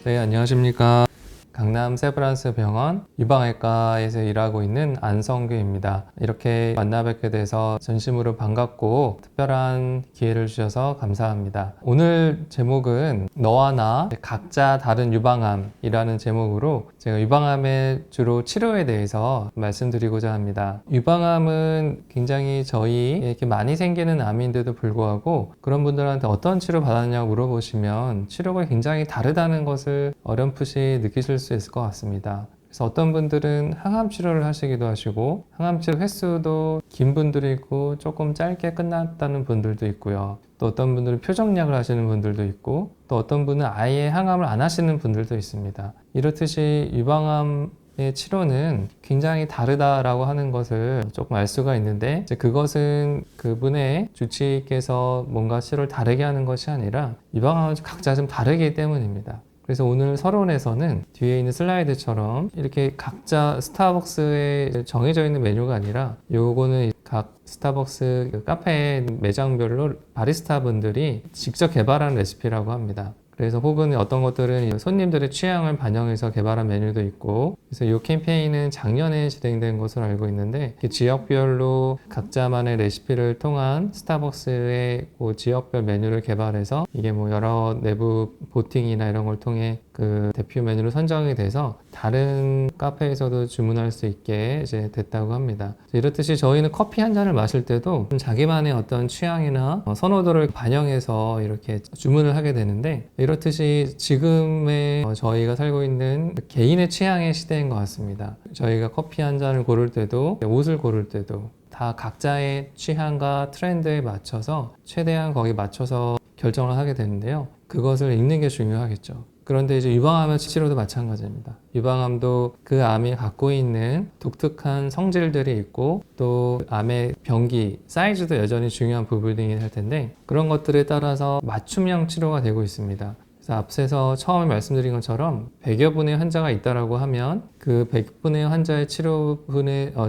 네, 안녕하십니까. 강남 세브란스 병원 유방외과에서 일하고 있는 안성규입니다. 이렇게 만나 뵙게 돼서 전심으로 반갑고 특별한 기회를 주셔서 감사합니다. 오늘 제목은 너와 나 각자 다른 유방암이라는 제목으로 제가 유방암의 주로 치료에 대해서 말씀드리고자 합니다. 유방암은 굉장히 이렇게 많이 생기는 암인데도 불구하고 그런 분들한테 어떤 치료 받았냐고 물어보시면 치료가 굉장히 다르다는 것을 어렴풋이 느끼실 수 있을 것 같습니다. 그래서 어떤 분들은 항암 치료를 하시기도 하시고 항암 치료 횟수도 긴 분들이 있고 조금 짧게 끝났다는 분들도 있고요. 또 어떤 분들은 표정약을 하시는 분들도 있고 또 어떤 분은 아예 항암을 안 하시는 분들도 있습니다. 이렇듯이 유방암의 치료는 굉장히 다르다라고 하는 것을 조금 알 수가 있는데 그것은 그분의 주치의께서 뭔가 치료를 다르게 하는 것이 아니라 유방암은 각자 좀 다르기 때문입니다. 그래서 오늘 서론에서는 뒤에 있는 슬라이드처럼 이렇게 각자 스타벅스에 정해져 있는 메뉴가 아니라 요거는 각 스타벅스 카페 매장별로 바리스타 분들이 직접 개발한 레시피라고 합니다. 그래서 혹은 어떤 것들은 손님들의 취향을 반영해서 개발한 메뉴도 있고, 그래서 이 캠페인은 작년에 진행된 것으로 알고 있는데 지역별로 각자만의 레시피를 통한 스타벅스의 그 지역별 메뉴를 개발해서 이게 뭐 여러 내부 보팅이나 이런 걸 통해 그 대표 메뉴로 선정이 돼서 다른 카페에서도 주문할 수 있게 이제 됐다고 합니다. 이렇듯이 저희는 커피 한 잔을 마실 때도 자기만의 어떤 취향이나 선호도를 반영해서 이렇게 주문을 하게 되는데, 이렇듯이 지금의 저희가 살고 있는 개인의 취향의 시대인 것 같습니다. 저희가 커피 한 잔을 고를 때도 옷을 고를 때도 다 각자의 취향과 트렌드에 맞춰서 최대한 거기에 맞춰서 결정을 하게 되는데요. 그것을 읽는 게 중요하겠죠. 그런데 이제 유방암 치료도 마찬가지입니다. 유방암도 그 암이 갖고 있는 독특한 성질들이 있고 또 암의 병기, 사이즈도 여전히 중요한 부분이긴 할 텐데 그런 것들에 따라서 맞춤형 치료가 되고 있습니다. 그래서 앞서서 처음에 말씀드린 것처럼 100여 분의 환자가 있다라고 하면 그 100분의 환자의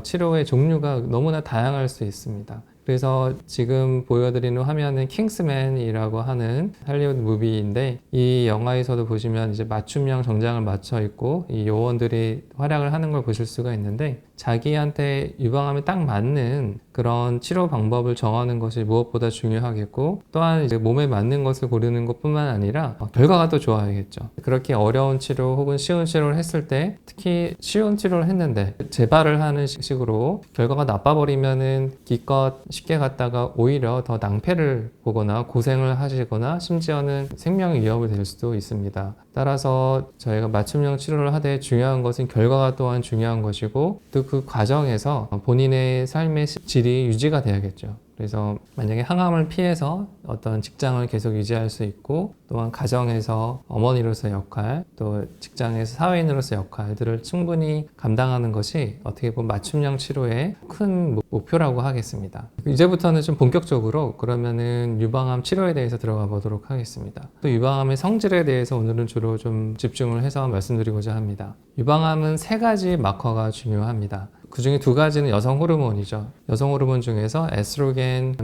치료의 종류가 너무나 다양할 수 있습니다. 그래서 지금 보여드리는 화면은 킹스맨이라고 하는 할리우드 무비인데 이 영화에서도 보시면 이제 맞춤형 정장을 맞춰 입고 이 요원들이 활약을 하는 걸 보실 수가 있는데 자기한테 유방암에 딱 맞는 그런 치료 방법을 정하는 것이 무엇보다 중요하겠고 또한 이제 몸에 맞는 것을 고르는 것뿐만 아니라 결과가 또 좋아야겠죠. 그렇게 어려운 치료 혹은 쉬운 치료를 했을 때 특히 쉬운 치료를 했는데 재발을 하는 식으로 결과가 나빠버리면은 기껏 쉽게 갔다가 오히려 더 낭패를 보거나 고생을 하시거나 심지어는 생명의 위협이 될 수도 있습니다. 따라서 저희가 맞춤형 치료를 하되 중요한 것은 결과가 또한 중요한 것이고 또 그 과정에서 본인의 삶의 질이 유지가 돼야겠죠. 그래서 만약에 항암을 피해서 어떤 직장을 계속 유지할 수 있고 또한 가정에서 어머니로서의 역할 또 직장에서 사회인으로서의 역할들을 충분히 감당하는 것이 어떻게 보면 맞춤형 치료의 큰 목표라고 하겠습니다. 이제부터는 좀 본격적으로 그러면은 유방암 치료에 대해서 들어가 보도록 하겠습니다. 또 유방암의 성질에 대해서 오늘은 주로 좀 집중을 해서 말씀드리고자 합니다. 유방암은 3가지 마커가 중요합니다. 그 중에 2가지는 여성 호르몬이죠. 여성 호르몬 중에서 에스트로겐,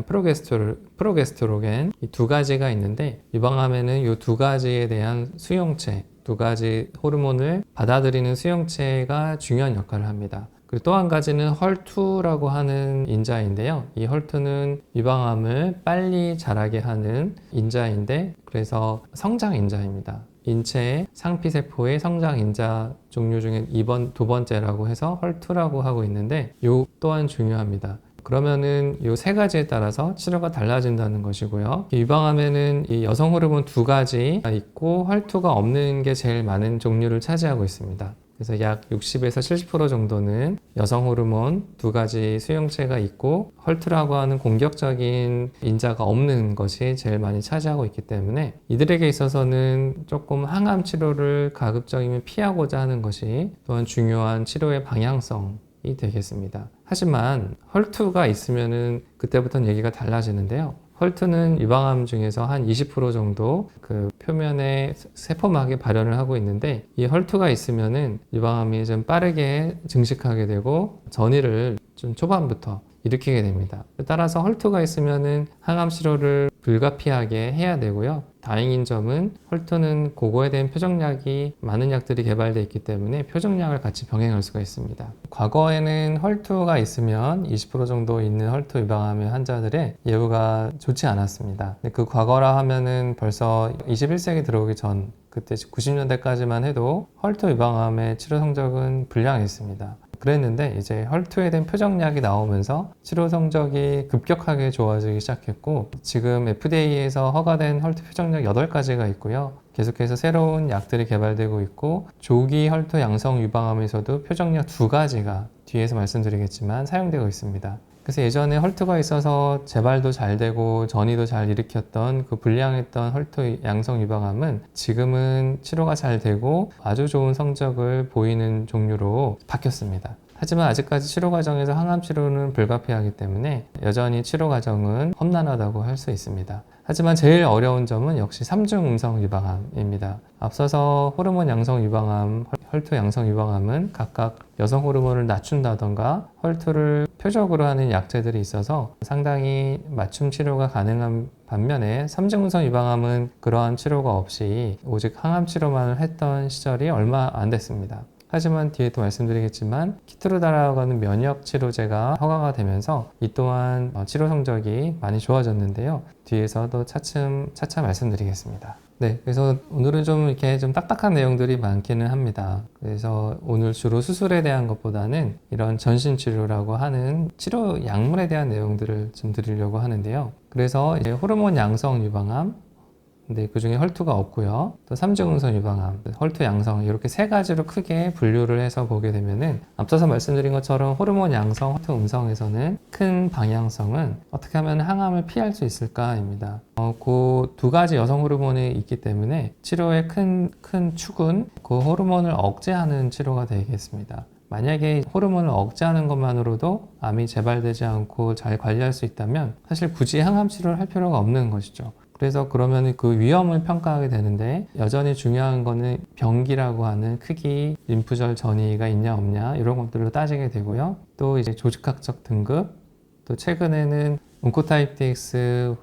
프로게스테로겐 이 2가지가 있는데 유방암에는 이 2가지에 대한 수용체, 2가지 호르몬을 받아들이는 수용체가 중요한 역할을 합니다. 그리고 또 한 가지는 헐투라고 하는 인자인데요. 이 헐투는 유방암을 빨리 자라게 하는 인자인데 그래서 성장 인자입니다. 인체의 상피세포의 성장 인자 종류 중에 2번째라고 해서 헐투라고 하고 있는데 이 또한 중요합니다. 그러면은 이 3가지에 따라서 치료가 달라진다는 것이고요. 유방암에는 이 여성 호르몬 2가지가 있고 헐투가 없는 게 제일 많은 종류를 차지하고 있습니다. 그래서 약 60에서 70% 정도는 여성 호르몬 2가지 수용체가 있고 헐투라고 하는 공격적인 인자가 없는 것이 제일 많이 차지하고 있기 때문에 이들에게 있어서는 조금 항암 치료를 가급적이면 피하고자 하는 것이 또한 중요한 치료의 방향성이 되겠습니다. 하지만 헐투가 있으면은 그때부터는 얘기가 달라지는데요. 헐투는 유방암 중에서 한 20% 정도 그 표면에 세포막이 발현을 하고 있는데 이 헐투가 있으면은 유방암이 좀 빠르게 증식하게 되고 전이를 좀 초반부터 일으키게 됩니다. 따라서 헐투가 있으면은 항암 치료를 불가피하게 해야 되고요. 다행인 점은 헐투는 그거에 대한 표적약이 많은 약들이 개발되어 있기 때문에 표적약을 같이 병행할 수가 있습니다. 과거에는 헐투가 있으면 20% 정도 있는 헐투 유방암의 환자들의 예후가 좋지 않았습니다. 근데 그 과거라 하면은 벌써 21세기 들어오기 전 그때 90년대까지만 해도 헐투 유방암의 치료 성적은 불량했습니다. 그랬는데 이제 헐투에 대한 표적약이 나오면서 치료 성적이 급격하게 좋아지기 시작했고 지금 FDA에서 허가된 헐투 표적약 8가지가 있고요. 계속해서 새로운 약들이 개발되고 있고 조기 헐투 양성 유방암에서도 표적약 2가지가 뒤에서 말씀드리겠지만 사용되고 있습니다. 그래서 예전에 헐투가 있어서 재발도 잘 되고 전이도 잘 일으켰던 그 불량했던 헐투 양성 유방암은 지금은 치료가 잘 되고 아주 좋은 성적을 보이는 종류로 바뀌었습니다. 하지만 아직까지 치료 과정에서 항암 치료는 불가피하기 때문에 여전히 치료 과정은 험난하다고 할 수 있습니다. 하지만 제일 어려운 점은 역시 3중 음성 유방암입니다. 앞서서 호르몬 양성 유방암, 헐투 양성 유방암은 각각 여성 호르몬을 낮춘다던가 헐투를 표적으로 하는 약제들이 있어서 상당히 맞춤 치료가 가능한 반면에 3중 음성 유방암은 그러한 치료가 없이 오직 항암 치료만을 했던 시절이 얼마 안 됐습니다. 하지만 뒤에 또 말씀드리겠지만 키트루다라고 하는 면역 치료제가 허가가 되면서 이 또한 치료 성적이 많이 좋아졌는데요. 뒤에서도 차차 말씀드리겠습니다. 네, 그래서 오늘은 좀 이렇게 좀 딱딱한 내용들이 많기는 합니다. 그래서 오늘 주로 수술에 대한 것보다는 이런 전신 치료라고 하는 치료 약물에 대한 내용들을 좀 드리려고 하는데요. 그래서 이제 호르몬 양성 유방암, 근데 그 중에 헐투가 없고요. 또 3중 음성 유방암, 헐투 양성 이렇게 3가지로 크게 분류를 해서 보게 되면은 앞서서 말씀드린 것처럼 호르몬 양성, 헐투 음성에서는 큰 방향성은 어떻게 하면 항암을 피할 수 있을까입니다. 그 2가지 여성 호르몬이 있기 때문에 치료의 큰 축은 그 호르몬을 억제하는 치료가 되겠습니다. 만약에 호르몬을 억제하는 것만으로도 암이 재발되지 않고 잘 관리할 수 있다면 사실 굳이 항암 치료를 할 필요가 없는 것이죠. 그래서 그러면 그 위험을 평가하게 되는데 여전히 중요한 거는 병기라고 하는 크기, 림프절 전이가 있냐 없냐 이런 것들로 따지게 되고요. 또 이제 조직학적 등급, 또 최근에는 온코타입 DX,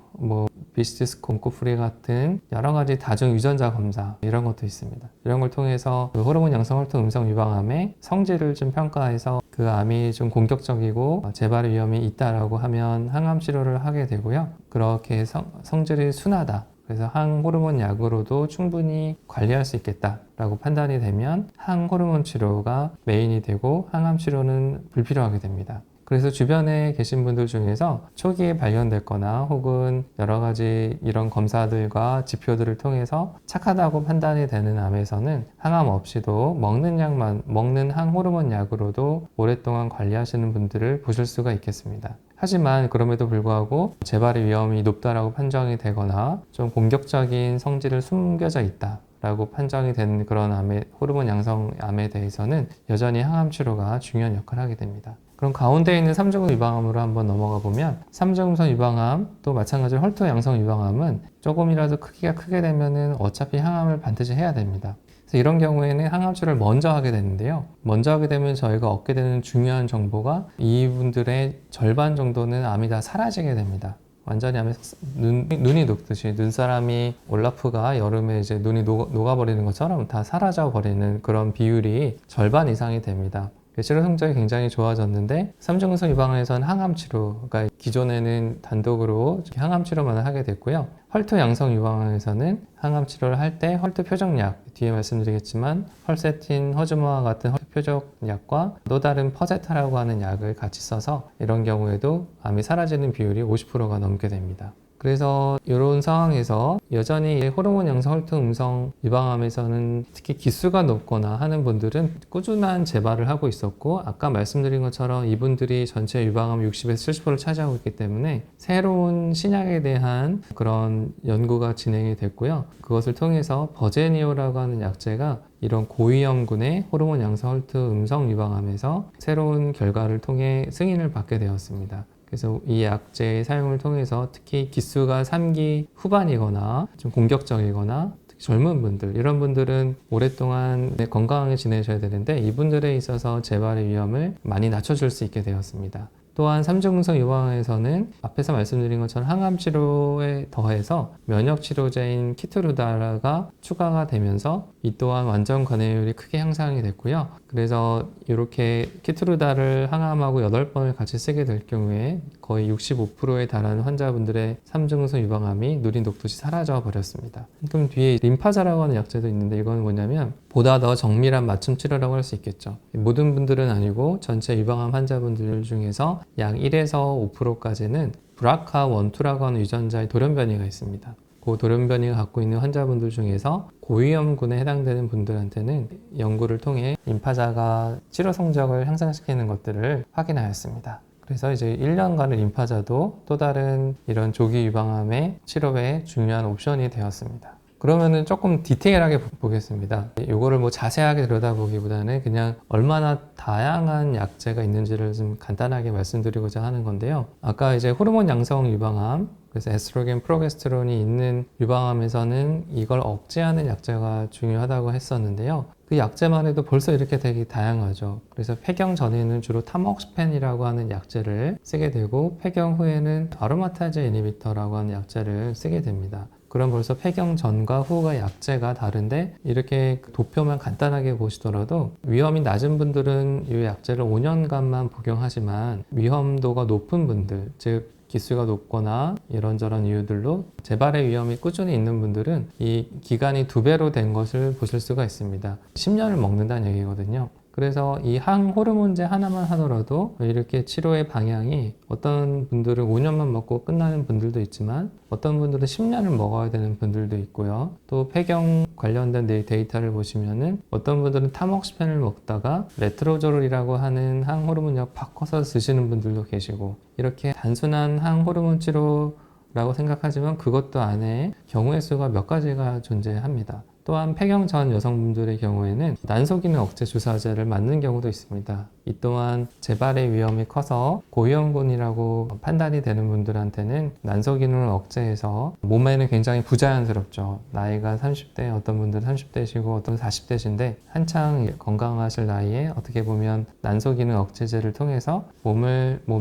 비시디스코 온코프리 같은 여러 가지 다중 유전자 검사 이런 것도 있습니다. 이런 걸 통해서 그 호르몬 양성 헐투 음성 유방암의 성질을 좀 평가해서 그 암이 좀 공격적이고 재발 위험이 있다라고 하면 항암 치료를 하게 되고요. 그렇게 성질이 순하다. 그래서 항호르몬 약으로도 충분히 관리할 수 있겠다라고 판단이 되면 항호르몬 치료가 메인이 되고 항암 치료는 불필요하게 됩니다. 그래서 주변에 계신 분들 중에서 초기에 발견됐거나 혹은 여러 가지 이런 검사들과 지표들을 통해서 착하다고 판단이 되는 암에서는 항암 없이도 먹는 항호르몬 약으로도 오랫동안 관리하시는 분들을 보실 수가 있겠습니다. 하지만 그럼에도 불구하고 재발의 위험이 높다라고 판정이 되거나 좀 공격적인 성질을 숨겨져 있다 라고 판정이 된 그런 호르몬 양성 암에 대해서는 여전히 항암 치료가 중요한 역할을 하게 됩니다. 그럼 가운데 있는 3중 유방암으로 한번 넘어가 보면 3중 음성 유방암 또 마찬가지로 헐투 양성 유방암은 조금이라도 크기가 크게 되면은 어차피 항암을 반드시 해야 됩니다. 그래서 이런 경우에는 항암 치료를 먼저 하게 되는데요. 먼저 하게 되면 저희가 얻게 되는 중요한 정보가 이분들의 절반 정도는 암이 다 사라지게 됩니다. 완전히 암에 눈이 녹듯이 눈사람이 올라프가 여름에 이제 눈이 녹아버리는 것처럼 다 사라져 버리는 그런 비율이 절반 이상이 됩니다. 치료 성적이 굉장히 좋아졌는데 3중 음성 유방암에서는 항암 치료가 기존에는 단독으로 항암 치료만 하게 됐고요. 헐투 양성 유방암에서는 항암 치료를 할 때 헐투 표적약 뒤에 말씀드리겠지만 헐세틴, 허즈모와 같은 헐투 표적약과 또 다른 퍼제타라고 하는 약을 같이 써서 이런 경우에도 암이 사라지는 비율이 50%가 넘게 됩니다. 그래서 이런 상황에서 여전히 호르몬 양성 헐투 음성 유방암에서는 특히 기수가 높거나 하는 분들은 꾸준한 재발을 하고 있었고 아까 말씀드린 것처럼 이분들이 전체 유방암 60에서 70%를 차지하고 있기 때문에 새로운 신약에 대한 그런 연구가 진행이 됐고요. 그것을 통해서 버제니오라고 하는 약제가 이런 고위험군의 호르몬 양성 헐투 음성 유방암에서 새로운 결과를 통해 승인을 받게 되었습니다. 그래서 이 약제의 사용을 통해서 특히 기수가 3기 후반이거나 좀 공격적이거나 특히 젊은 분들 이런 분들은 오랫동안 건강하게 지내셔야 되는데 이분들에 있어서 재발의 위험을 많이 낮춰줄 수 있게 되었습니다. 또한 삼중성 유방암에서는 앞에서 말씀드린 것처럼 항암 치료에 더해서 면역 치료제인 키트루다가 추가가 되면서 이 또한 완전 관해율이 크게 향상이 됐고요. 그래서 이렇게 키트루다를 항암하고 8번을 같이 쓰게 될 경우에 거의 65%에 달하는 환자분들의 삼중성 유방암이 누린 녹듯이 사라져 버렸습니다. 그럼 뒤에 림파자라고 하는 약제도 있는데 이건 뭐냐면 보다 더 정밀한 맞춤 치료라고 할 수 있겠죠. 모든 분들은 아니고 전체 유방암 환자분들 중에서 약 1에서 5%까지는 BRCA1,2라고 하는 유전자의 돌연변이가 있습니다. 그 돌연변이가 갖고 있는 환자분들 중에서 고위험군에 해당되는 분들한테는 연구를 통해 림파자가 치료 성적을 향상시키는 것들을 확인하였습니다. 그래서 이제 1년간의 림파자도 또 다른 이런 조기 유방암의 치료에 중요한 옵션이 되었습니다. 그러면은 조금 디테일하게 보겠습니다. 이거를 뭐 자세하게 들여다보기보다는 그냥 얼마나 다양한 약제가 있는지를 좀 간단하게 말씀드리고자 하는 건데요. 아까 이제 호르몬 양성 유방암, 그래서 에스트로겐, 프로게스테론이 있는 유방암에서는 이걸 억제하는 약제가 중요하다고 했었는데요. 그 약제만 해도 벌써 이렇게 되게 다양하죠. 그래서 폐경 전에는 주로 타목스펜이라고 하는 약제를 쓰게 되고 폐경 후에는 아로마타제 이니비터라고 하는 약제를 쓰게 됩니다. 그럼 벌써 폐경 전과 후가 약제가 다른데 이렇게 도표만 간단하게 보시더라도 위험이 낮은 분들은 이 약제를 5년간만 복용하지만 위험도가 높은 분들, 즉 기수가 높거나 이런저런 이유들로 재발의 위험이 꾸준히 있는 분들은 이 기간이 2배로 된 것을 보실 수가 있습니다. 10년을 먹는다는 얘기거든요. 그래서 이 항호르몬제 하나만 하더라도 이렇게 치료의 방향이 어떤 분들은 5년만 먹고 끝나는 분들도 있지만 어떤 분들은 10년을 먹어야 되는 분들도 있고요. 또 폐경 관련된 데이터를 보시면은 어떤 분들은 타목스펜을 먹다가 레트로조롤이라고 하는 항호르몬약 바꿔서 쓰시는 분들도 계시고 이렇게 단순한 항호르몬 치료라고 생각하지만 그것도 안에 경우의 수가 몇 가지가 존재합니다. 또한 폐경 전 여성분들의 경우에는 난소기능 억제 주사제를 맞는 경우도 있습니다. 이 또한 재발의 위험이 커서 고위험군이라고 판단이 되는 분들한테는 난소기능을 억제해서 몸에는 굉장히 부자연스럽죠. 나이가 30대, 어떤 분들은 30대시고 어떤 40대신데 한창 건강하실 나이에 어떻게 보면 난소기능 억제제를 통해서 몸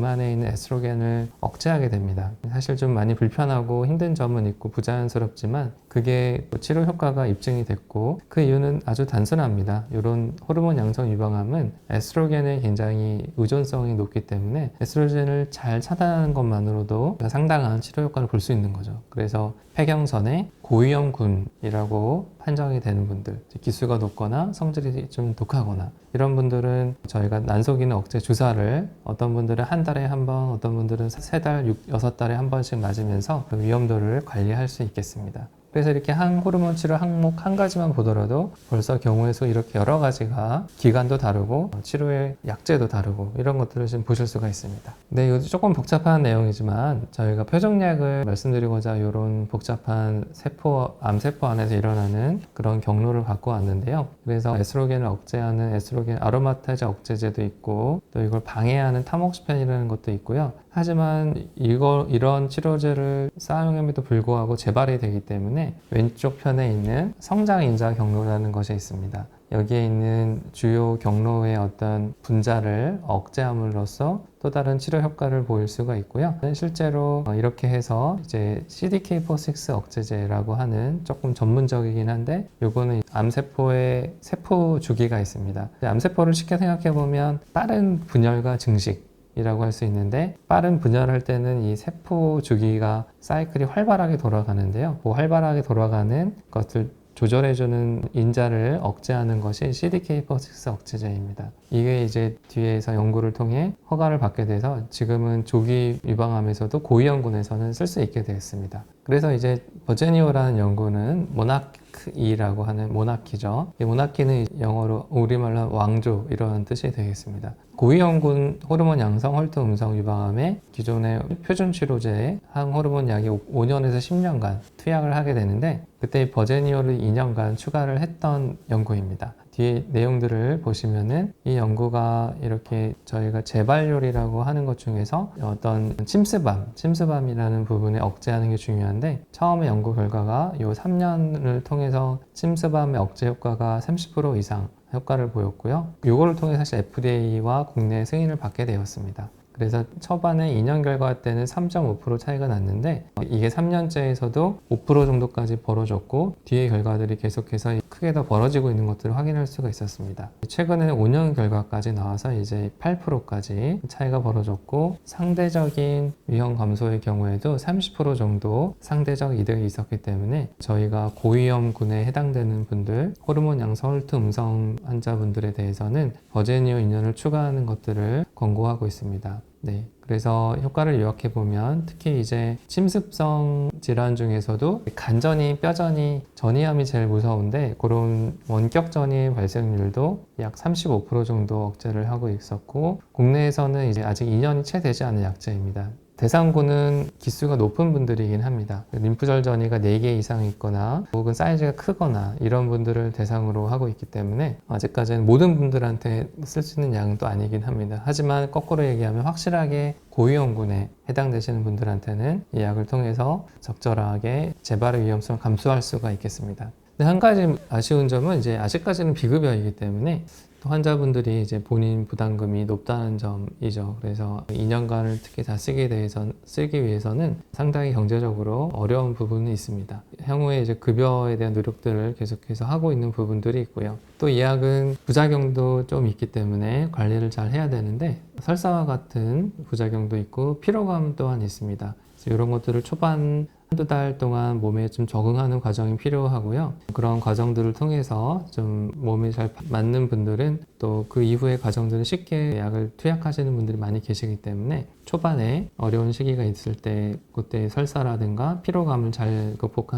안에 있는 에스트로겐을 억제하게 됩니다. 사실 좀 많이 불편하고 힘든 점은 있고 부자연스럽지만 그게 치료 효과가 입증이 됐고 그 이유는 아주 단순합니다. 이런 호르몬 양성 유방암은 에스트로겐에 굉장히 의존성이 높기 때문에 에스트로겐을 잘 차단하는 것만으로도 상당한 치료 효과를 볼 수 있는 거죠. 그래서 폐경 전에 고위험군이라고 판정이 되는 분들, 기수가 높거나 성질이 좀 독하거나 이런 분들은 저희가 난소기능 억제 주사를 어떤 분들은 한 달에 한 번, 어떤 분들은 3달, 6달에 한 번씩 맞으면서 그 위험도를 관리할 수 있겠습니다. 그래서 이렇게 항호르몬 치료 항목 한 가지만 보더라도 벌써 경우의 수 이렇게 여러 가지가 기간도 다르고 치료의 약제도 다르고 이런 것들을 지금 보실 수가 있습니다. 네, 이것도 조금 복잡한 내용이지만 저희가 표적약을 말씀드리고자 이런 복잡한 암세포 안에서 일어나는 그런 경로를 갖고 왔는데요. 그래서 에스트로겐을 억제하는 에스트로겐 아로마타제 억제제도 있고 또 이걸 방해하는 타목스펜이라는 것도 있고요. 하지만 이런 치료제를 사용함에도 불구하고 재발이 되기 때문에 왼쪽 편에 있는 성장인자 경로라는 것이 있습니다. 여기에 있는 주요 경로의 어떤 분자를 억제함으로써 또 다른 치료 효과를 보일 수가 있고요. 실제로 이렇게 해서 이제 CDK4/6 억제제라고 하는 조금 전문적이긴 한데 요거는 암세포의 세포 주기가 있습니다. 암세포를 쉽게 생각해 보면 빠른 분열과 증식 이라고 할 수 있는데 빠른 분열할 때는 이 세포 주기가 사이클이 활발하게 돌아가는데요. 그 활발하게 돌아가는 것을 조절해주는 인자를 억제하는 것이 CDK4/6 억제제입니다. 이게 이제 뒤에서 연구를 통해 허가를 받게 돼서 지금은 조기 유방암에서도 고위험군에서는 쓸 수 있게 되었습니다. 그래서 이제 버제니오라는 연구는 모나키라고 하는 모나키죠. 이 모나키는 영어로 우리말로 왕조 이런 뜻이 되겠습니다. 고위험군 호르몬 양성 헐트 음성 유방암에 기존의 표준 치료제 항호르몬 약이 5년에서 10년간 투약을 하게 되는데 그때 버제니오를 2년간 추가를 했던 연구입니다. 뒤에 내용들을 보시면은 이 연구가 이렇게 저희가 재발률이라고 하는 것 중에서 어떤 침스밤이라는 부분에 억제하는 게 중요한데 처음에 연구 결과가 이 3년을 통해서 침스밤의 억제 효과가 30% 이상 효과를 보였고요. 이거를 통해 사실 FDA와 국내 승인을 받게 되었습니다. 그래서 초반에 2년 결과 때는 3.5% 차이가 났는데 이게 3년째에서도 5% 정도까지 벌어졌고 뒤에 결과들이 계속해서 크게 더 벌어지고 있는 것들을 확인할 수가 있었습니다. 최근에는 5년 결과까지 나와서 이제 8%까지 차이가 벌어졌고 상대적인 위험 감소의 경우에도 30% 정도 상대적 이득이 있었기 때문에 저희가 고위험군에 해당되는 분들, 호르몬 양성 헐트 음성 환자분들에 대해서는 버제니오 인연을 추가하는 것들을 권고하고 있습니다. 네, 그래서 효과를 요약해 보면 특히 이제 침습성 질환 중에서도 간전이, 뼈전이, 전이암이 제일 무서운데 그런 원격 전이 발생률도 약 35% 정도 억제를 하고 있었고 국내에서는 이제 아직 2년이 채 되지 않은 약제입니다. 대상군은 기수가 높은 분들이긴 합니다. 림프절 전이가 4개 이상 있거나 혹은 사이즈가 크거나 이런 분들을 대상으로 하고 있기 때문에 아직까지는 모든 분들한테 쓸 수 있는 약은 또 아니긴 합니다. 하지만 거꾸로 얘기하면 확실하게 고위험군에 해당되시는 분들한테는 이 약을 통해서 적절하게 재발의 위험성을 감수할 수가 있겠습니다. 근데 한 가지 아쉬운 점은 이제 아직까지는 비급여이기 때문에 또 환자분들이 이제 본인 부담금이 높다는 점이죠. 그래서 2년간을 특히 다 쓰기 위해서는 상당히 경제적으로 어려운 부분이 있습니다. 향후에 이제 급여에 대한 노력들을 계속해서 하고 있는 부분들이 있고요. 또 이 약은 부작용도 좀 있기 때문에 관리를 잘 해야 되는데 설사와 같은 부작용도 있고 피로감 또한 있습니다. 그래서 이런 것들을 초반 한두 달 동안 몸에 좀 적응하는 과정이 필요하고요. 그런 과정들을 통해서 좀 몸에 잘 맞는 분들은 또 그 이후의 과정들은 쉽게 약을 투약하시는 분들이 많이 계시기 때문에 초반에 어려운 시기가 있을 때 그때 설사라든가 피로감을 잘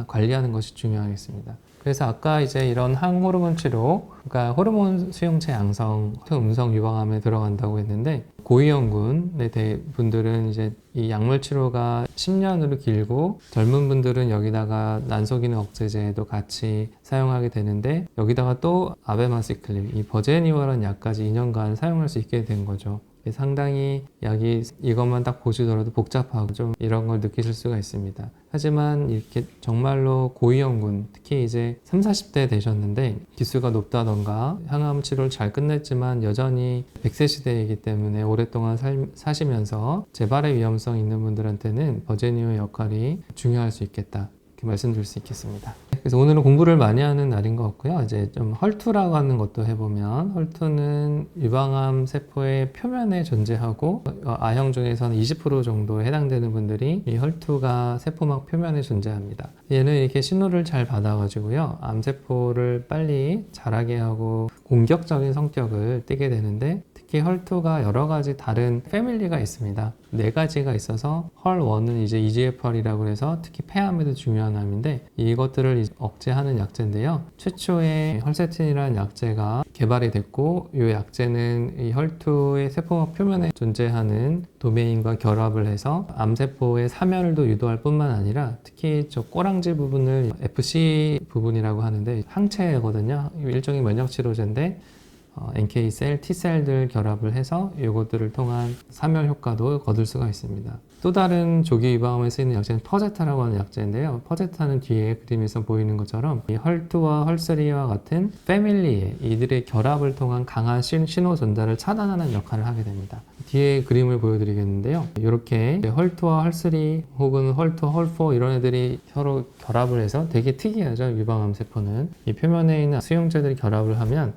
관리하는 것이 중요하겠습니다. 그래서 아까 이제 이런 항호르몬 치료, 그러니까 호르몬 수용체 양성, 음성 유방암에 들어간다고 했는데 고위험군의 분들은 이제 이 약물 치료가 10년으로 길고 젊은 분들은 여기다가 난소기능 억제제도 같이 사용하게 되는데 여기다가 또 아베마시클린, 이 버제니오라는 약까지 2년간 사용할 수 있게 된 거죠. 상당히 약이 이것만 딱 보시더라도 복잡하고 좀 이런 걸 느끼실 수가 있습니다. 하지만 이렇게 정말로 고위험군, 특히 이제 30, 40대 되셨는데 기수가 높다던가 항암 치료를 잘 끝냈지만 여전히 100세 시대이기 때문에 오랫동안 사시면서 재발의 위험성 있는 분들한테는 버제니오 역할이 중요할 수 있겠다. 이렇게 말씀드릴 수 있겠습니다. 그래서 오늘은 공부를 많이 하는 날인 것 같고요. 이제 좀 헐투라고 하는 것도 해보면 헐투는 유방암 세포의 표면에 존재하고 A형 중에서는 20% 정도에 해당되는 분들이 이 헐투가 세포막 표면에 존재합니다. 얘는 이렇게 신호를 잘 받아가지고요. 암세포를 빨리 자라게 하고 공격적인 성격을 띠게 되는데 특히 헐투가 여러 가지 다른 패밀리가 있습니다. 4가지가 있어서 헐1은 이제 EGFR이라고 해서 특히 폐암에도 중요한 암인데 이것들을 억제하는 약제인데요. 최초의 헐세틴이라는 약제가 개발이 됐고 이 약제는 이 헐투의 세포막 표면에 존재하는 도메인과 결합을 해서 암세포의 사멸도 유도할 뿐만 아니라 특히 저 꼬랑지 부분을 FC 부분이라고 하는데 항체거든요. 일종의 면역치료제인데 NK셀, T셀들 결합을 해서 이것들을 통한 사멸 효과도 거둘 수가 있습니다. 또 다른 조기 유방암에 쓰이는 약제는 퍼제타라고 하는 약제인데요. 퍼제타는 뒤에 그림에서 보이는 것처럼 이 헐2와 헐3와 같은 패밀리의 이들의 결합을 통한 강한 신호 전달을 차단하는 역할을 하게 됩니다. 뒤에 그림을 보여드리겠는데요. 이렇게 헐2와 헐3 혹은 헐2, 헐4 이런 애들이 서로 결합을 해서 되게 특이하죠. 유방암 세포는 이 표면에 있는 수용체들이 결합을 하면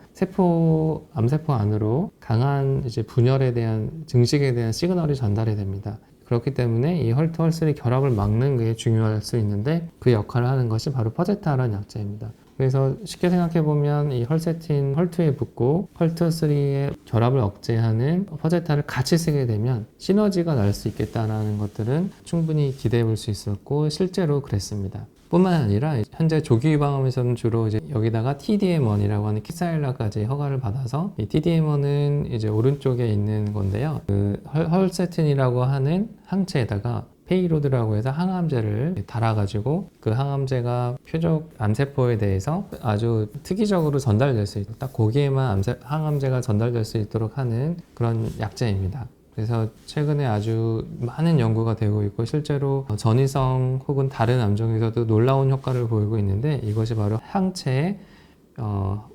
암세포 안으로 강한 이제 분열에 대한 증식에 대한 시그널이 전달이 됩니다. 그렇기 때문에 이 헐2, 헐3 결합을 막는 게 중요할 수 있는데 그 역할을 하는 것이 바로 퍼제타라는 약제입니다. 그래서 쉽게 생각해보면 이 헐세틴 헐2에 붙고 헐트3의 결합을 억제하는 퍼제타를 같이 쓰게 되면 시너지가 날 수 있겠다는 것들은 충분히 기대해 볼 수 있었고 실제로 그랬습니다. 뿐만 아니라 현재 조기 유방암에서는 주로 이제 여기다가 TDM1이라고 하는 키사일라까지 허가를 받아서 이 TDM1은 이제 오른쪽에 있는 건데요. 그 헐세틴이라고 하는 항체에다가 페이로드라고 해서 항암제를 달아가지고 그 항암제가 표적 암세포에 대해서 아주 특이적으로 전달될 수 있도록 딱 거기에만 항암제가 전달될 수 있도록 하는 그런 약제입니다. 그래서 최근에 아주 많은 연구가 되고 있고 실제로 전이성 혹은 다른 암종에서도 놀라운 효과를 보이고 있는데 이것이 바로 항체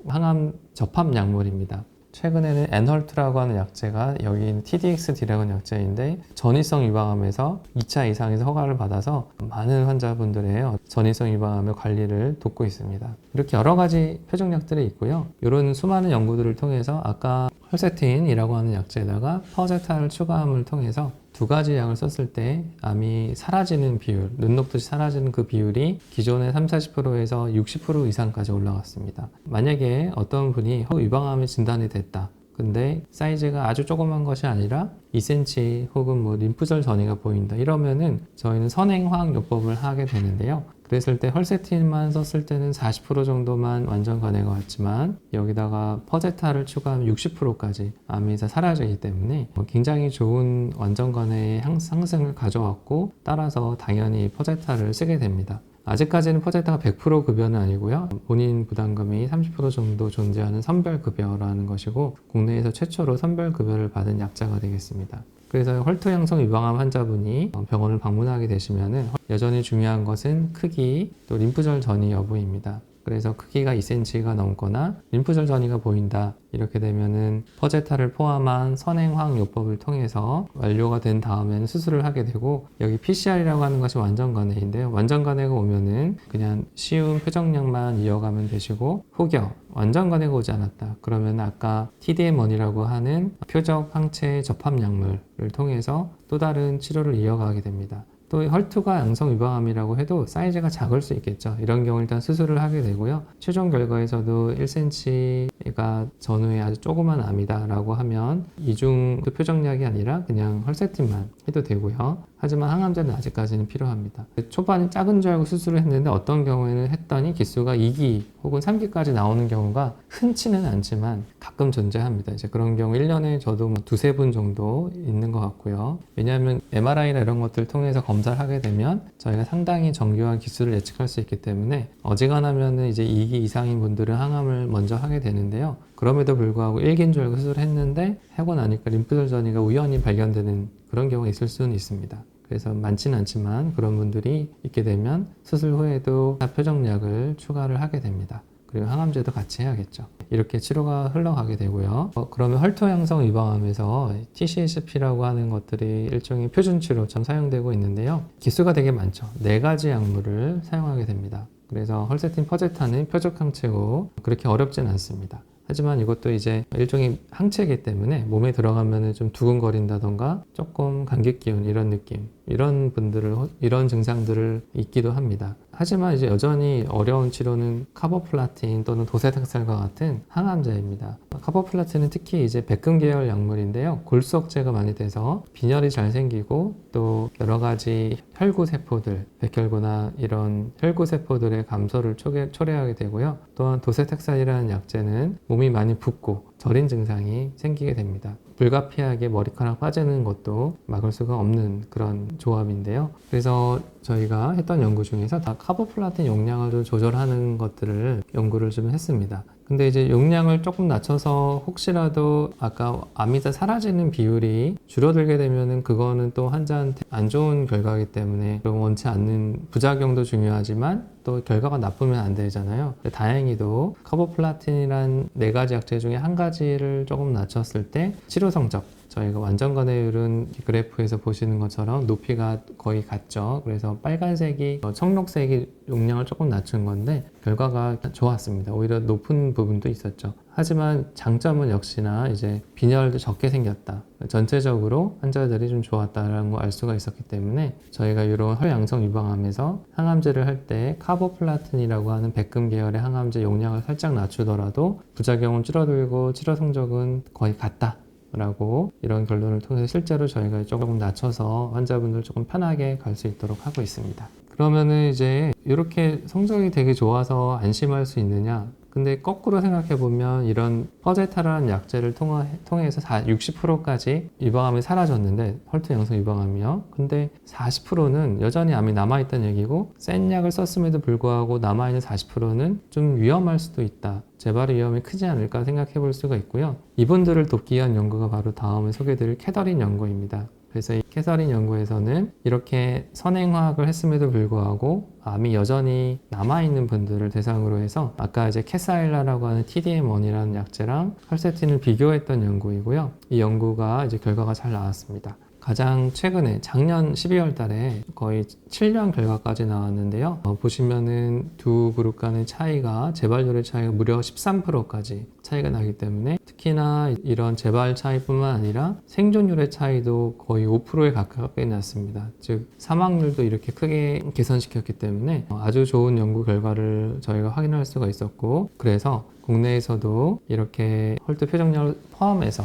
항암 접합 약물입니다. 최근에는 엔헐트라고 하는 약제가 여기 TDXD라고 하는 약제인데 전이성 유방암에서 2차 이상에서 허가를 받아서 많은 환자분들의 전이성 유방암의 관리를 돕고 있습니다. 이렇게 여러 가지 표적약들이 있고요. 이런 수많은 연구들을 통해서 아까 헐세틴이라고 하는 약제에다가 퍼제타를 추가함을 통해서 두 가지 약을 썼을 때 암이 사라지는 비율, 눈 녹듯이 사라지는 그 비율이 기존의 30-40%에서 60% 이상까지 올라갔습니다. 만약에 어떤 분이 유방암이 진단이 됐다. 근데 사이즈가 아주 조그만 것이 아니라 2cm 혹은 뭐 림프절 전이가 보인다. 이러면은 저희는 선행화학요법을 하게 되는데요. 그랬을 때 헐세틴만 썼을 때는 40% 정도만 완전 관해가 왔지만 여기다가 퍼제타를 추가하면 60%까지 암이 사라지기 때문에 굉장히 좋은 완전 관해의 상승을 가져왔고 따라서 당연히 퍼제타를 쓰게 됩니다. 아직까지는 퍼제타가 100% 급여는 아니고요. 본인 부담금이 30% 정도 존재하는 선별급여라는 것이고 국내에서 최초로 선별급여를 받은 약자가 되겠습니다. 그래서 헐투양성 유방암 환자분이 병원을 방문하게 되시면 여전히 중요한 것은 크기, 또 림프절 전이 여부입니다. 그래서 크기가 2cm가 넘거나 림프절 전이가 보인다. 이렇게 되면은 퍼제타를 포함한 선행화학요법을 통해서 완료가 된 다음에는 수술을 하게 되고 여기 PCR이라고 하는 것이 완전관해인데요. 완전관해가 오면은 그냥 쉬운 표적약만 이어가면 되시고 혹여 완전관해가 오지 않았다. 그러면 아까 TDM1이라고 하는 표적 항체 접합약물을 통해서 또 다른 치료를 이어가게 됩니다. 또 헐투가 양성 유방암이라고 해도 사이즈가 작을 수 있겠죠. 이런 경우 일단 수술을 하게 되고요. 최종 결과에서도 1cm가 전후에 아주 조그만 암이다 라고 하면 이중 표적약이 아니라 그냥 헐세틴만 해도 되고요. 하지만 항암제는 아직까지는 필요합니다. 초반에 작은 줄 알고 수술을 했는데 어떤 경우에는 했더니 기수가 2기 혹은 3기까지 나오는 경우가 흔치는 않지만 가끔 존재합니다. 이제 그런 경우 1년에 저도 뭐 두세 분 정도 있는 것 같고요. 왜냐하면 MRI나 이런 것들을 통해서 검사를 하게 되면 저희가 상당히 정교한 기수를 예측할 수 있기 때문에 어지간하면 이제 2기 이상인 분들은 항암을 먼저 하게 되는데요. 그럼에도 불구하고 1기인 줄 알고 수술을 했는데 하고 나니까 림프절 전이가 우연히 발견되는 그런 경우가 있을 수는 있습니다. 그래서 많지는 않지만 그런 분들이 있게 되면 수술 후에도 표적약을 추가를 하게 됩니다. 그리고 항암제도 같이 해야겠죠. 이렇게 치료가 흘러가게 되고요. 그러면 헐투양성 유방암에서 TCHP라고 하는 것들이 일종의 표준 치료처럼 사용되고 있는데요. 기수가 되게 많죠. 4가지 약물을 사용하게 됩니다. 그래서 헐세틴, 퍼제타는 표적 항체고 그렇게 어렵진 않습니다. 하지만 이것도 이제 일종의 항체이기 때문에 몸에 들어가면 좀 두근거린다던가 조금 감기 기운 이런 느낌, 이런 증상들을 있기도 합니다. 하지만 이제 여전히 어려운 치료는 카보플라틴 또는 도세탁살과 같은 항암제입니다. 카보플라틴은 특히 이제 백금 계열 약물인데요. 골수억제가 많이 돼서 빈혈이 잘 생기고 또 여러 가지 혈구 세포들, 백혈구나 이런 혈구 세포들의 감소를 초래하게 되고요. 또한 도세탁살이라는 약제는 몸이 많이 붓고 저린 증상이 생기게 됩니다. 불가피하게 머리카락 빠지는 것도 막을 수가 없는 그런 조합인데요. 그래서 저희가 했던 연구 중에서 다 카보플라틴 용량을 좀 조절하는 것들을 연구를 좀 했습니다. 근데 이제 용량을 조금 낮춰서 혹시라도 아까 암이 사라지는 비율이 줄어들게 되면은 그거는 또 환자한테 안 좋은 결과이기 때문에 원치 않는 부작용도 중요하지만 또 결과가 나쁘면 안 되잖아요. 다행히도 카보플라틴이란 4가지 약제 중에 한 가지를 조금 낮췄을 때 치료 성적, 저희가 완전 관해율은 그래프에서 보시는 것처럼 높이가 거의 같죠. 그래서 빨간색이 청록색이 용량을 조금 낮춘 건데 결과가 좋았습니다. 오히려 높은 부분도 있었죠. 하지만 장점은 역시나 이제 빈혈도 적게 생겼다. 전체적으로 환자들이 좀 좋았다라는 걸 알 수가 있었기 때문에 저희가 이런 헐양성 유방암에서 항암제를 할 때 카보플라틴이라고 하는 백금 계열의 항암제 용량을 살짝 낮추더라도 부작용은 줄어들고 치료 성적은 거의 같다. 라고 이런 결론을 통해서 실제로 저희가 조금 낮춰서 환자분들 조금 편하게 갈 수 있도록 하고 있습니다. 그러면은 이제 이렇게 성적이 되게 좋아서 안심할 수 있느냐? 근데 거꾸로 생각해 보면 이런 퍼제타라는 약제를 통해서 60%까지 유방암이 사라졌는데 헐투 양성 유방암이요. 근데 40%는 여전히 암이 남아있다는 얘기고 센 약을 썼음에도 불구하고 남아있는 40%는 좀 위험할 수도 있다. 재발의 위험이 크지 않을까 생각해 볼 수가 있고요. 이분들을 돕기 위한 연구가 바로 다음에 소개드릴 캐더린 연구입니다. 그래서 이 캐서린 연구에서는 이렇게 선행화학을 했음에도 불구하고 암이 여전히 남아있는 분들을 대상으로 해서 아까 이제 캐사일라라고 하는 TDM1이라는 약제랑 헐세틴을 비교했던 연구이고요. 이 연구가 이제 결과가 잘 나왔습니다. 가장 최근에 작년 12월 달에 거의 7년 결과까지 나왔는데요. 보시면은 두 그룹 간의 차이가 재발률의 차이가 무려 13%까지 차이가 나기 때문에 특히나 이런 재발 차이뿐만 아니라 생존율의 차이도 거의 5%에 가깝게 났습니다. 즉 사망률도 이렇게 크게 개선시켰기 때문에 아주 좋은 연구 결과를 저희가 확인할 수가 있었고, 그래서 국내에서도 이렇게 헐트 표적약을 포함해서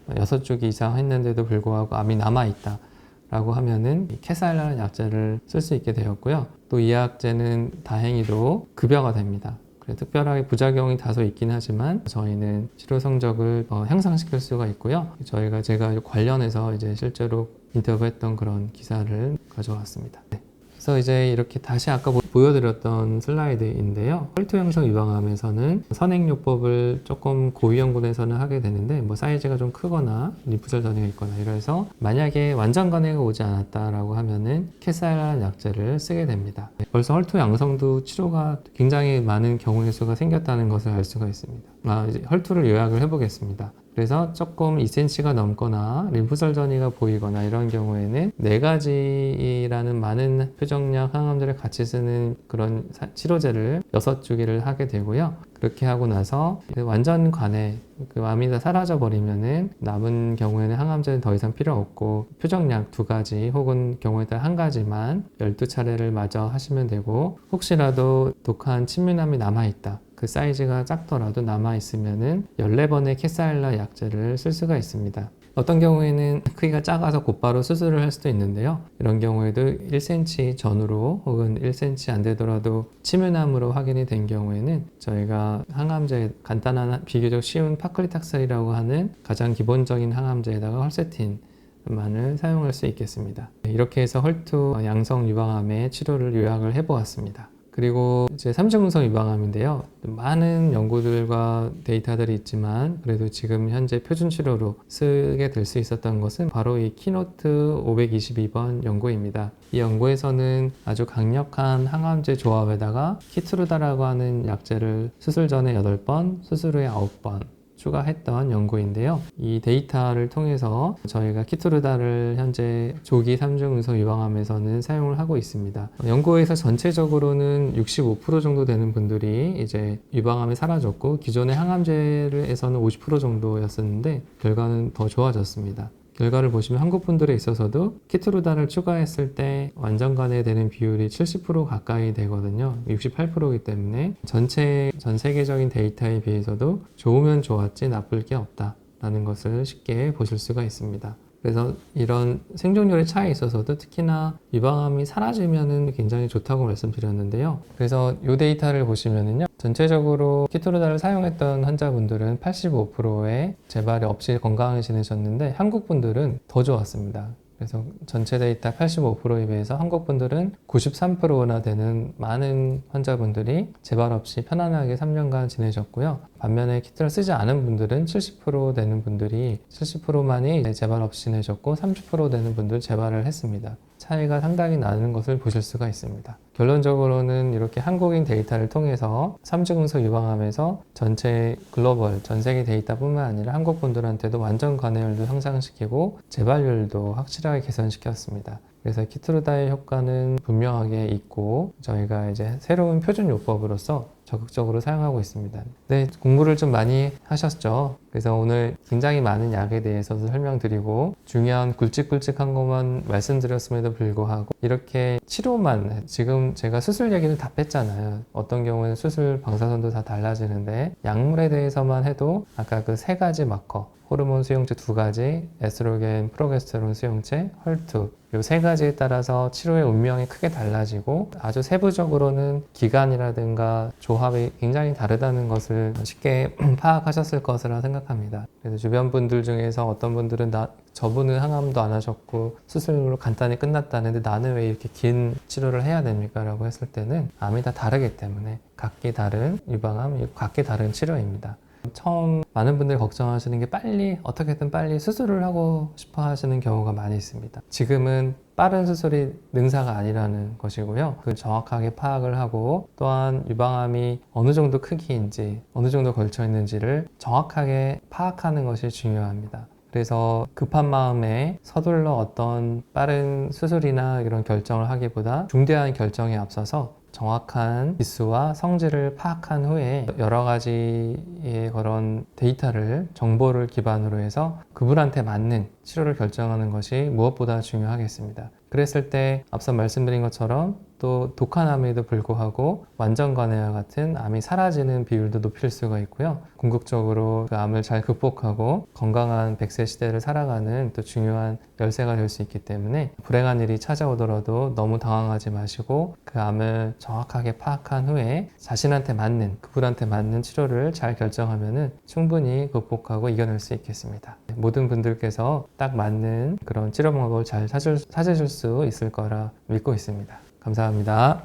6주기 이상 했는데도 불구하고 암이 남아있다 라고 하면은 캐사일라는 약제를 쓸 수 있게 되었고요. 또 이 약제는 다행히도 급여가 됩니다. 특별하게 부작용이 다소 있긴 하지만 저희는 치료 성적을 향상시킬 수가 있고요. 제가 관련해서 이제 실제로 인터뷰했던 그런 기사를 가져왔습니다. 네. 그래서 이제 이렇게 다시 아까 보여드렸던 슬라이드인데요. 헐트 형성 유방암에서는 선행요법을 조금 고위험군에서는 하게 되는데 사이즈가 좀 크거나 림프절 전이가 있거나 이래서 만약에 완전 간해가 오지 않았다라고 하면은 캐사일라는 약제를 쓰게 됩니다. 벌써 헐트 양성도 치료가 굉장히 많은 경우의 수가 생겼다는 것을 알 수가 있습니다. 이제 헐트를 요약을 해보겠습니다. 그래서 조금 2cm가 넘거나 림프절 전이가 보이거나 이런 경우에는 4가지라는 많은 표적약 항암제를 같이 쓰는 그런 치료제를 6주기를 하게 되고요. 그렇게 하고 나서 완전 관해 암이 다 사라져 버리면은 남은 경우에는 항암제는 더 이상 필요 없고 표적약 2가지 혹은 경우에 따라 1가지만 12차례를 마저 하시면 되고, 혹시라도 독한 침밀암이 남아있다, 그 사이즈가 작더라도 남아있으면은 14번의 캐사일라 약제를 쓸 수가 있습니다. 어떤 경우에는 크기가 작아서 곧바로 수술을 할 수도 있는데요. 이런 경우에도 1cm 전후로 혹은 1cm 안 되더라도 침밀암으로 확인이 된 경우에는 저희가 항암제 간단한 비교적 쉬운 파클리탁셀이라고 하는 가장 기본적인 항암제에다가 헐세틴만을 사용할 수 있겠습니다. 이렇게 해서 헐트 양성 유방암의 치료를 요약을 해보았습니다. 그리고 이제 3중음성 유방암인데요. 많은 연구들과 데이터들이 있지만 그래도 지금 현재 표준 치료로 쓰게 될 수 있었던 것은 바로 이 키노트 522번 연구입니다. 이 연구에서는 아주 강력한 항암제 조합에다가 키트루다라고 하는 약제를 수술 전에 8번, 수술 후에 9번 추가했던 연구인데요. 이 데이터를 통해서 저희가 키트루다를 현재 조기 3중 음성 유방암에서는 사용을 하고 있습니다. 연구에서 전체적으로는 65% 정도 되는 분들이 이제 유방암이 사라졌고, 기존의 항암제에서는 50% 정도였었는데 결과는 더 좋아졌습니다. 결과를 보시면 한국 분들에 있어서도 키트루다를 추가했을 때 완전 간해되는 비율이 70% 가까이 되거든요. 68%이기 때문에 전 세계적인 데이터에 비해서도 좋으면 좋았지 나쁠 게 없다라는 것을 쉽게 보실 수가 있습니다. 그래서 이런 생존율의 차이에 있어서도 특히나 유방암이 사라지면은 굉장히 좋다고 말씀드렸는데요. 그래서 이 데이터를 보시면은요, 전체적으로 키트루다를 사용했던 환자분들은 85%의 재발이 없이 건강하게 지내셨는데 한국 분들은 더 좋았습니다. 그래서 전체 데이터 85%에 비해서 한국 분들은 93%나 되는 많은 환자분들이 재발 없이 편안하게 3년간 지내셨고요. 반면에 키트를 쓰지 않은 분들은 70% 되는 분들이 70%만이 재발 없이 지내셨고 30% 되는 분들 재발을 했습니다. 차이가 상당히 나는 것을 보실 수가 있습니다. 결론적으로는 이렇게 한국인 데이터를 통해서 3중음성 유방암에서 전체 글로벌 전 세계 데이터뿐만 아니라 한국 분들한테도 완전 관해율도 향상시키고 재발률도 확실하게 개선시켰습니다. 그래서 키트루다의 효과는 분명하게 있고 저희가 이제 새로운 표준 요법으로서 적극적으로 사용하고 있습니다. 네, 공부를 좀 많이 하셨죠? 그래서 오늘 굉장히 많은 약에 대해서도 설명드리고 중요한 굵직굵직한 것만 말씀드렸음에도 불구하고 이렇게 치료만, 지금 제가 수술 얘기는 다 뺐잖아요. 어떤 경우는 수술 방사선도 다 달라지는데 약물에 대해서만 해도 아까 그 3가지 마커, 호르몬 수용체 2가지, 에스트로겐, 프로게스테론 수용체, 헐트, 이 3가지에 따라서 치료의 운명이 크게 달라지고 아주 세부적으로는 기간이라든가 조합이 굉장히 다르다는 것을 쉽게 파악하셨을 것이라 생각합니다. 그래서 주변 분들 중에서 어떤 분들은 저분은 항암도 안 하셨고 수술로 간단히 끝났다는데 나는 왜 이렇게 긴 치료를 해야 됩니까? 라고 했을 때는 암이 다 다르기 때문에 각기 다른 유방암, 각기 다른 치료입니다. 처음 많은 분들이 걱정하시는 게 빨리 어떻게든 빨리 수술을 하고 싶어 하시는 경우가 많이 있습니다. 지금은 빠른 수술이 능사가 아니라는 것이고요. 그걸 정확하게 파악을 하고 또한 유방암이 어느 정도 크기인지 어느 정도 걸쳐 있는지를 정확하게 파악하는 것이 중요합니다. 그래서 급한 마음에 서둘러 어떤 빠른 수술이나 이런 결정을 하기보다 중대한 결정에 앞서서 정확한 기수와 성질을 파악한 후에 여러 가지의 그런 데이터를, 정보를 기반으로 해서 그분한테 맞는 치료를 결정하는 것이 무엇보다 중요하겠습니다. 그랬을 때 앞서 말씀드린 것처럼 또 독한 암에도 불구하고 완전 관해와 같은 암이 사라지는 비율도 높일 수가 있고요. 궁극적으로 그 암을 잘 극복하고 건강한 100세 시대를 살아가는 또 중요한 열쇠가 될 수 있기 때문에 불행한 일이 찾아오더라도 너무 당황하지 마시고 그 암을 정확하게 파악한 후에 자신한테 맞는, 그분한테 맞는 치료를 잘 결정하면은 충분히 극복하고 이겨낼 수 있겠습니다. 모든 분들께서 딱 맞는 그런 치료 방법을 잘 찾으실 수 있을 거라 믿고 있습니다. 감사합니다.